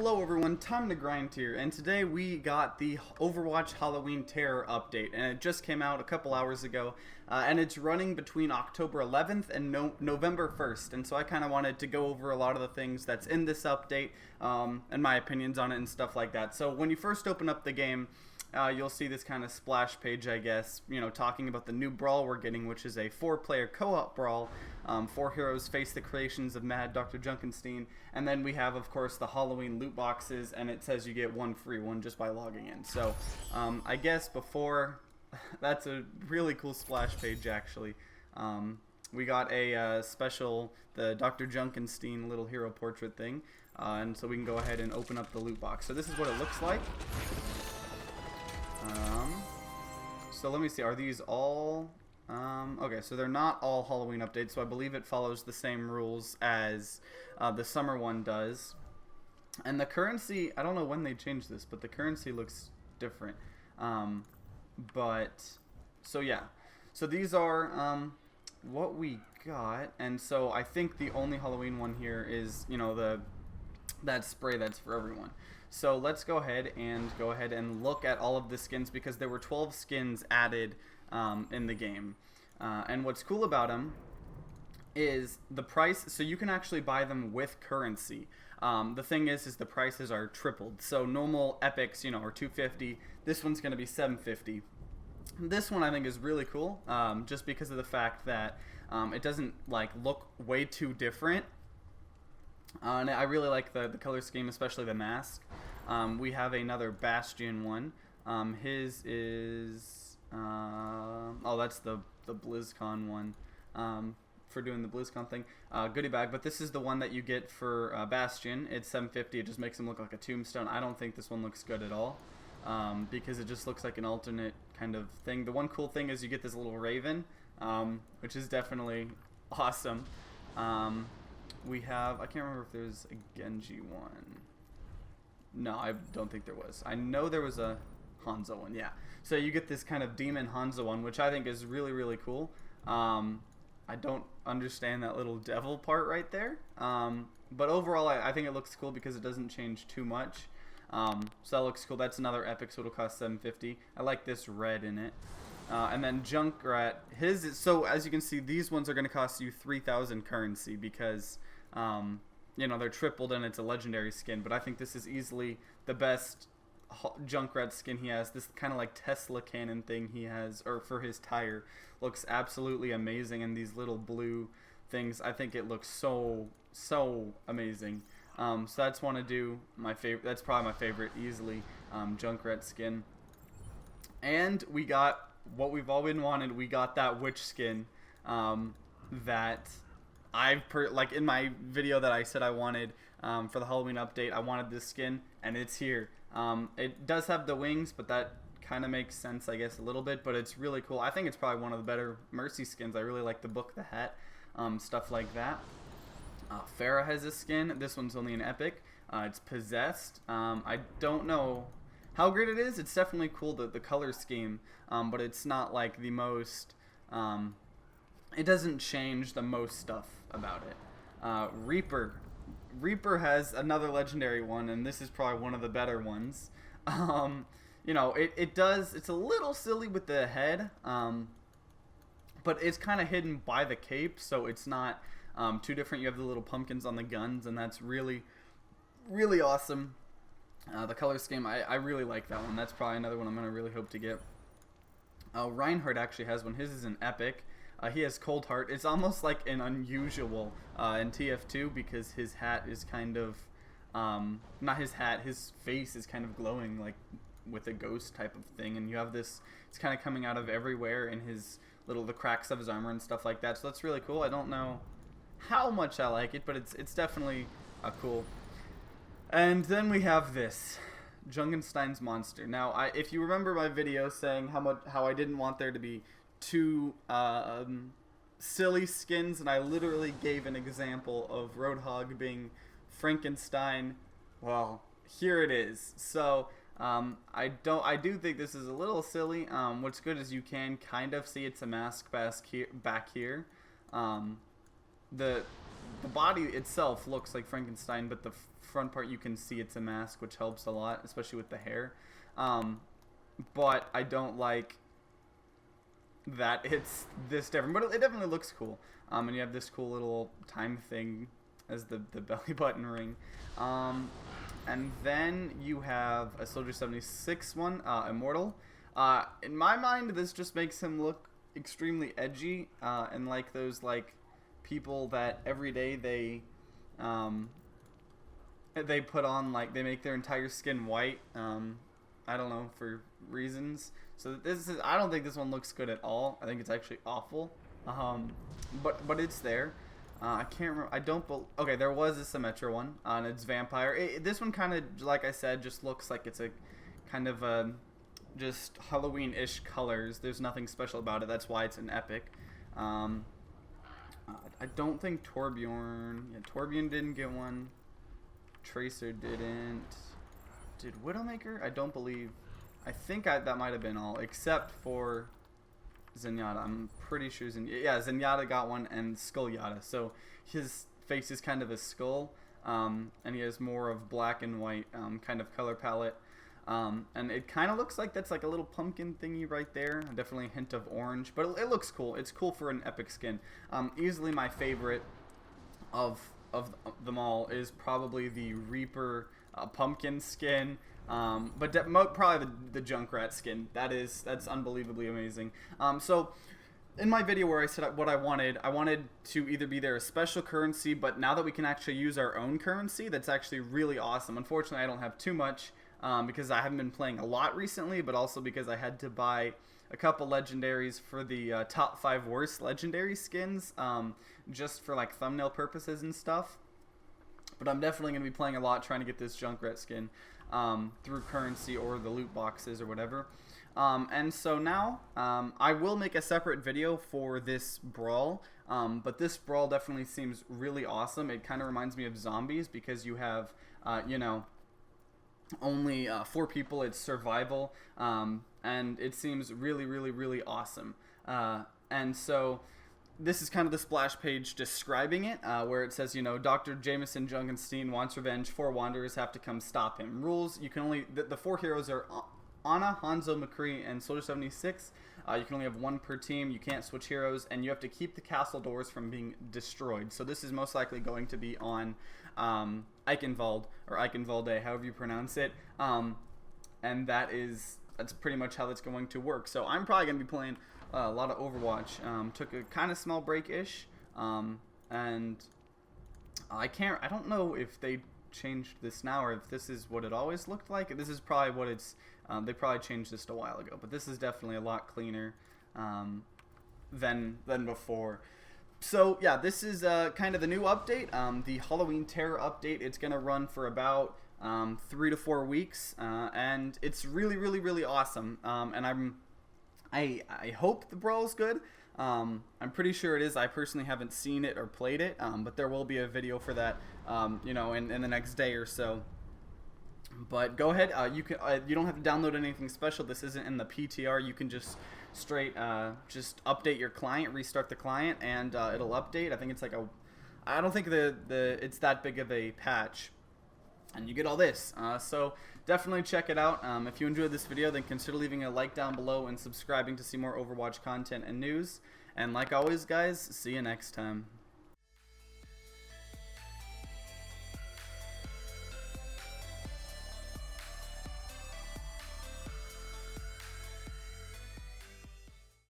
Hello everyone, TimeToGrind here, and today we got the Overwatch Halloween Terror update, and it just came out a couple hours ago, and it's running between October 11th and November 1st, and so I kind of wanted to go over a lot of the things that's in this update, and my opinions on it and stuff like that. So when you first open up the game, you'll see this kind of splash page, I guess, talking about the new brawl we're getting, which is a 4-player co-op brawl. 4 heroes face the creations of Mad Dr. Junkenstein, and then we have, of course, the Halloween loot boxes, and it says you get one free one just by logging in. So, I guess before, that's a really cool splash page, actually. We got a special, the Dr. Junkenstein little hero portrait thing, and so we can go ahead and open up the loot box. So this is what it looks like. So let me see, are these all... okay, so they're not all Halloween updates, so I believe it follows the same rules as the summer one does. And the currency, I don't know when they changed this, but the currency looks different. So yeah. So these are what we got, and so I think the only Halloween one here is, that spray that's for everyone. So let's go ahead and look at all of the skins, because there were 12 skins added in the game. And what's cool about them is the price, so you can actually buy them with currency. The thing is the prices are tripled. So normal epics, are $250. This one's going to be $750. This one I think is really cool, just because of the fact that it doesn't look way too different. And I really like the color scheme, especially the mask. We have another Bastion one. His is that's the BlizzCon one, for doing the BlizzCon thing. Goodie bag, but this is the one that you get for Bastion. It's $750. It just makes him look like a tombstone. I don't think this one looks good at all, because it just looks like an alternate kind of thing. The one cool thing is you get this little raven, which is definitely awesome. We have, I can't remember if there's a Genji one. No, I don't think there was. I know there was a Hanzo one, yeah. So you get this kind of demon Hanzo one, which I think is really, really cool. I don't understand that little devil part right there. But overall, I think it looks cool because it doesn't change too much. So that looks cool. That's another epic, so it'll cost $750. I like this red in it. And then Junkrat, his is, so as you can see, these ones are going to cost you 3,000 currency because, they're tripled and it's a legendary skin. But I think this is easily the best Junkrat skin he has. This kind of like Tesla cannon thing he has, or for his tire, looks absolutely amazing. And these little blue things, I think it looks so amazing. So that's one to do my favorite. That's probably my favorite easily, Junkrat skin. And we got what we've all been wanted. We got that witch skin that like in my video that I said I wanted for the Halloween update. I wanted this skin, and it's here. It does have the wings, but that kind of makes sense, I guess, a little bit. But it's really cool. I think it's probably one of the better Mercy skins. I really like the book, the hat, stuff like that. Farah has a skin. This one's only an epic. It's possessed. I don't know how great it is. It's definitely cool, the color scheme, but it's not like the most, it doesn't change the most stuff about it. Reaper has another legendary one, and this is probably one of the better ones. It's a little silly with the head, but it's kind of hidden by the cape, so it's not too different. You have the little pumpkins on the guns, and that's really, really awesome. The color scheme, I really like that one. That's probably another one I'm going to really hope to get. Reinhardt actually has one. His is an epic. He has Cold Heart. It's almost like an unusual in TF2 because his hat is kind of, not his hat, his face is kind of glowing like with a ghost type of thing. And you have this, it's kind of coming out of everywhere in his the cracks of his armor and stuff like that. So that's really cool. I don't know how much I like it, but it's definitely cool. And then we have this Junkenstein's monster. Now, if you remember my video saying how I didn't want there to be two silly skins, and I literally gave an example of Roadhog being Frankenstein. Well, here it is. So I do think this is a little silly. What's good is you can kind of see it's a mask back here. The the body itself looks like Frankenstein, but the front part you can see it's a mask, which helps a lot, especially with the hair. But I don't like that it's this different, but it definitely looks cool. And you have this cool little time thing as the belly button ring. And then you have a Soldier 76 one, Immortal. In my mind, this just makes him look extremely edgy, and like those like people that every day they put on, like, they make their entire skin white. I don't know, for reasons. So this is, I don't think this one looks good at all. I think it's actually awful. But it's there. I can't remember. I don't. Okay, there was a Symmetra one, and it's Vampire. This one kind of, like I said, just looks like it's a kind of just Halloween-ish colors. There's nothing special about it. That's why it's an epic. I don't think Torbjorn. Yeah, Torbjorn didn't get one. Tracer didn't. Did Widowmaker? I don't believe. I think that might have been all, except for Zenyatta. I'm pretty sure Zenyatta got one, and Skull Yatta. So his face is kind of a skull, and he has more of black and white kind of color palette. And it kind of looks like that's like a little pumpkin thingy right there. Definitely a hint of orange, but it looks cool. It's cool for an epic skin. Easily my favorite of them all is probably the Reaper pumpkin skin. But probably the Junkrat skin. That's unbelievably amazing. So in my video where I said what I wanted to either be there a special currency, but now that we can actually use our own currency, that's actually really awesome. Unfortunately, I don't have too much, because I haven't been playing a lot recently, but also because I had to buy a couple legendaries for the top 5 worst legendary skins, just for like thumbnail purposes and stuff. But I'm definitely going to be playing a lot trying to get this Junkrat skin through currency or the loot boxes or whatever. And so now I will make a separate video for this brawl, but this brawl definitely seems really awesome. It kind of reminds me of zombies because you have, you know, only 4 people. It's survival, and it seems really, really, really awesome. And so this is kind of the splash page describing it, where it says, you know, Dr. Jameson Junkenstein wants revenge. 4 wanderers have to come stop him. Rules: you can only, the 4 heroes are Ana, Hanzo, McCree, and Soldier 76. You can only have 1 per team. You can't switch heroes, and you have to keep the castle doors from being destroyed. So this is most likely going to be on Eichenwald, or Eichenwalde, however you pronounce it. And that's pretty much how that's going to work. So I'm probably going to be playing a lot of Overwatch. Took a kind of small break-ish, and I don't know if they changed this now or if this is what it always looked like. This is probably what it's, they probably changed this a while ago, but this is definitely a lot cleaner than before. So yeah, this is kind of the new update, the Halloween Terror update. It's gonna run for about 3 to 4 weeks, and it's really, really, really awesome. And I hope the brawl is good. I'm pretty sure it is. I personally haven't seen it or played it, but there will be a video for that, you know, in the next day or so. But go ahead. You don't have to download anything special. This isn't in the PTR. You can just straight just update your client, restart the client, and it'll update. I think it's like I don't think it's that big of a patch, and you get all this. So definitely check it out. If you enjoyed this video, then consider leaving a like down below and subscribing to see more Overwatch content and news. And like always, guys, see you next time.